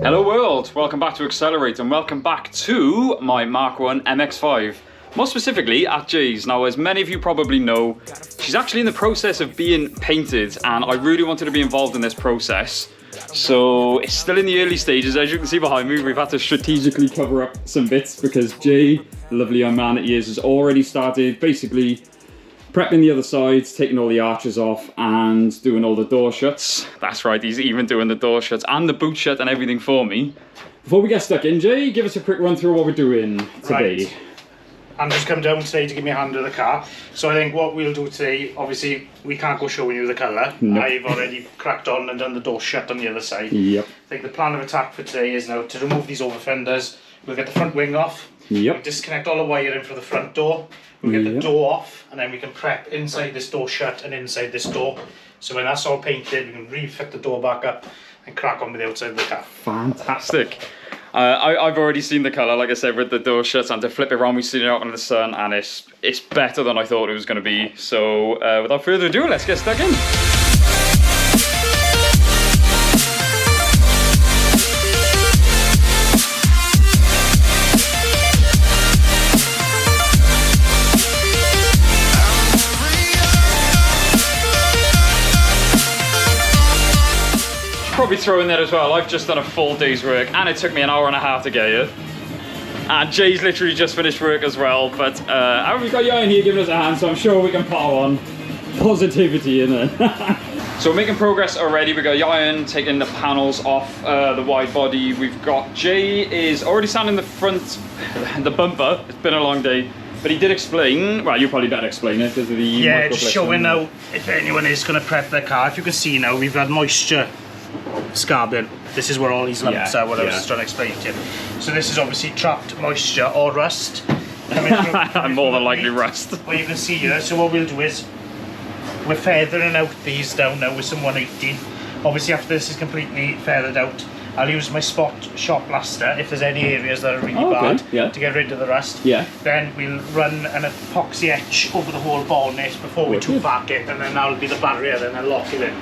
Hello world, welcome back to Accelerate and welcome back to my Mark 1 MX5. More specifically at Jay's. Now, as many of you probably know, she's actually in the process of being painted and I really wanted to be involved in this process. So it's still in the early stages. As you can see behind me, we've had to strategically cover up some bits because Jay, the lovely young man that he is, has already started basically prepping the other sides, taking all the arches off and doing all the door shuts. That's right, he's even doing the door shuts and the boot shut and everything for me. Before we get stuck in, Jay, give us a quick run through what we're doing today. Right. Andrew's come down today to give me a hand with the car. So I think what we'll do today, obviously we can't go showing you the colour. Nope. I've already cracked on and done the door shut on the other side. Yep. I think the plan of attack for today is now to remove these over fenders. We'll get the front wing off. Yep. We'll disconnect all the wiring for the front door. We'll get the door off and then we can prep inside this door shut and inside this door. So when that's all painted, we can refit the door back up and crack on with the outside of the car. Fantastic. I've already seen the colour, like I said, with the door shuts, and to flip it around, we've seen it out in the sun, and it's better than I thought it was going to be. So without further ado, let's get stuck in. Probably throw in there as well, I've just done a full day's work and it took me an hour and a half to get here. And Jay's literally just finished work as well, but we've got Ian here giving us a hand, so I'm sure we can power on positivity in it. So we're making progress already. We've got Ian taking the panels off the wide body. We've got Jay is already sanding the front, the bumper. It's been a long day. But he did explain, well, you probably better explain it because of the yeah, just showing now if anyone is going to prep their car. If you can see now, we've had moisture scarring. This is where all these lumps are, what I was trying to explain to you. So this is obviously trapped moisture or rust. More than likely rust. Well, you can see here, so what we'll do is we're feathering out these down now with some 180. Obviously after this is completely feathered out, I'll use my spot shot blaster if there's any areas that are really bad to get rid of the rust. Then we'll run an epoxy etch over the whole bonnet before we two-pack it, and then that'll be the barrier, then I'll lock it in.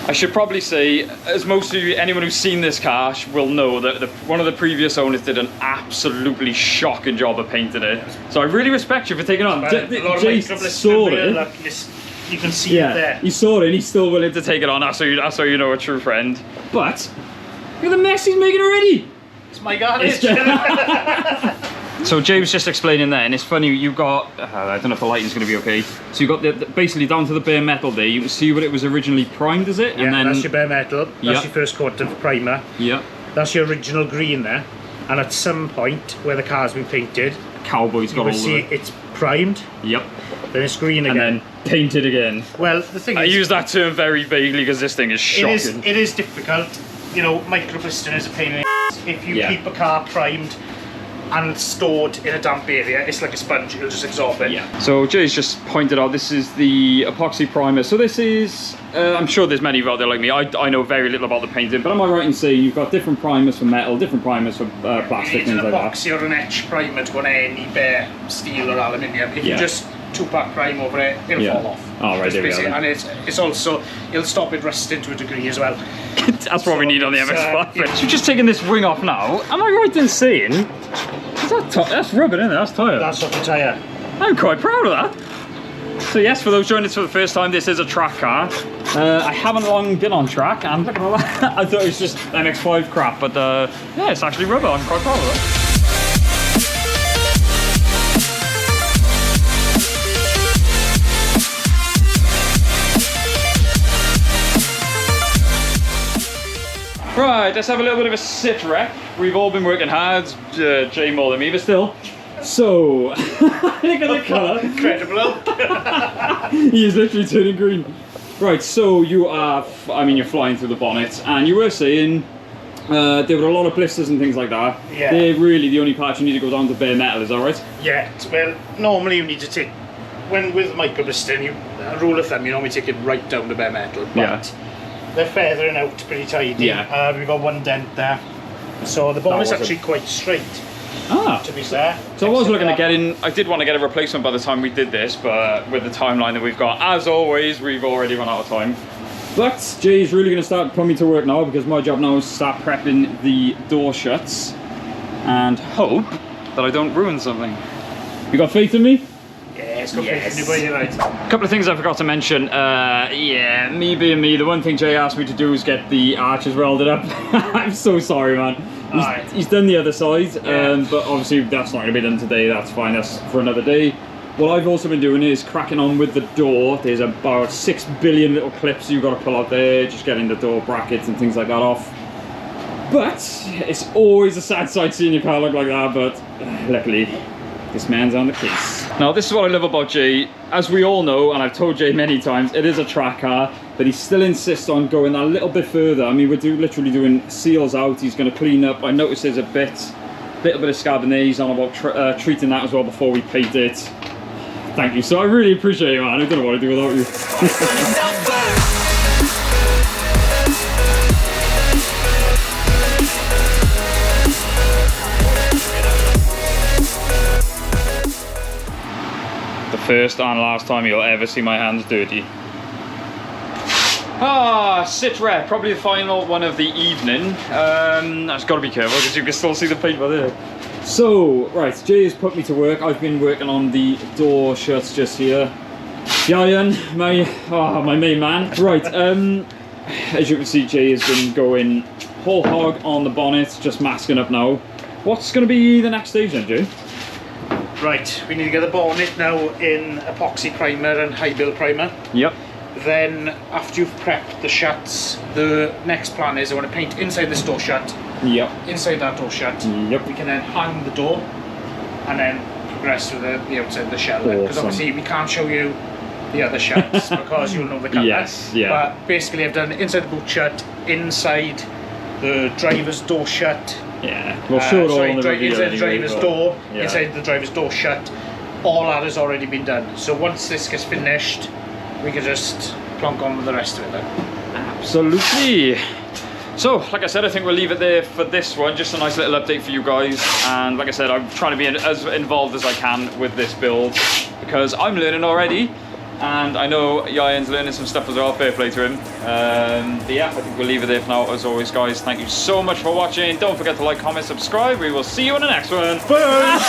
I should probably say, as most of you, anyone who's seen this car will know that one of the previous owners did an absolutely shocking job of painting it. So I really respect you for taking on. Jay saw it. You can see it there. He saw it and he's still willing to take it on. That's how you know a true friend. But look at the mess he's making already. It's my garnish. So Jay was just explaining there, and it's funny, you've got, I don't know if the lighting's going to be okay. So you've got basically down to the bare metal there, you can see what it was originally primed, is it? Yeah, and then, that's your bare metal, that's your first coat of primer. Yeah. That's your original green there, and at some point where the car's been painted, Cowboy's got all of it. You can see it's primed. Yep. Then it's green again. And then painted again. Well, the thing is, I use that term very vaguely because this thing is shocking. It is difficult. You know, micro piston is a pain in the ass. If you keep a car primed and stored in a damp area, it's like a sponge, it'll just absorb it. Yeah. So Jay's just pointed out this is the epoxy primer. So this is, I'm sure there's many of you out there like me, I know very little about the painting, but am I right in saying you've got different primers for metal, different primers for plastic, things like that? You need an epoxy or an etch primer to go on any bare steel or aluminium. If you just two-pack prime over it, it'll fall off. Oh, right, there we go. And it's also, it'll stop it rusting to a degree as well. That's what we need on the MX5. So you're just taking this wing off now. Am I right in saying, that's rubber, isn't it? That's tyre. That's off the tyre. I'm quite proud of that. So yes, for those joining us for the first time, this is a track car. I haven't long been on track, and look at all that. I thought it was just MX5 crap, but yeah, it's actually rubber. I'm quite proud of that. Right, let's have a little bit of a sit rep. We've all been working hard, Jay more than me, but still. So, look at the colour. Incredible. He is literally turning green. Right, so you are, I mean, you're flying through the bonnet, and you were saying there were a lot of blisters and things like that. Yeah. They're really the only parts you need to go down to bare metal, is that right? Yeah, well, normally you need to take, when with micro piston, a rule of thumb, you normally take it right down to bare metal, but they're feathering out pretty tidy. Yeah. We've got one dent there. So the bonnet's actually quite straight. To be fair. So I was looking at getting, I did want to get a replacement by the time we did this, but with the timeline that we've got, as always, we've already run out of time. But Jay's really going to start putting me to work now, because my job now is to start prepping the door shuts and hope that I don't ruin something. You got faith in me? Yes, got faith in you, boy, you're right. A couple of things I forgot to mention. Yeah, me being me, the one thing Jay asked me to do is get the arches welded up. I'm so sorry, man. He's done the other side, but obviously that's not going to be done today. That's fine, that's for another day. What I've also been doing is cracking on with the door. There's about 6 billion little clips you've got to pull out there, just getting the door brackets and things like that off. But it's always a sad sight seeing your car look like that, but luckily this man's on the case. Now this is what I love about Jay. As we all know, and I've told Jay many times, it is a track car, but he still insists on going that little bit further. I mean, we're literally doing seals out. He's going to clean up. I noticed there's a little bit of scab in there. He's on about treating that as well before we paint it. Thank you. So I really appreciate you, man. I don't know what I'd do without you. The first and last time you'll ever see my hands dirty. Sit rep, probably the final one of the evening. I've just got to be careful because you can still see the paint by there. So, right, Jay has put me to work. I've been working on the door shuts just here. Ian, my main man. Right, as you can see, Jay has been going whole hog on the bonnet, just masking up now. What's going to be the next stage then, Jay? Right, we need to get the bonnet now in epoxy primer and high build primer. Yep. Then, after you've prepped the shuts, the next plan is I want to paint inside this door shut. Yep. Inside that door shut. Yep. We can then hang the door and then progress with the outside of the shell. Because obviously we can't show you the other shuts because you'll know the colour. Yes, yeah. But basically I've done inside the boot shut, inside the driver's door shut. Yeah, we'll show it all on the video inside anyway, the driver's door, yeah. inside the driver's door shut. All that has already been done. So once this gets finished, we can just plonk on with the rest of it then. Absolutely. So, like I said, I think we'll leave it there for this one. Just a nice little update for you guys. And like I said, I'm trying to be as involved as I can with this build because I'm learning already. And I know Ian's learning some stuff as well. Fair play to him. But yeah, I think we'll leave it there for now. As always, guys, thank you so much for watching. Don't forget to like, comment, subscribe. We will see you in the next one. Bye.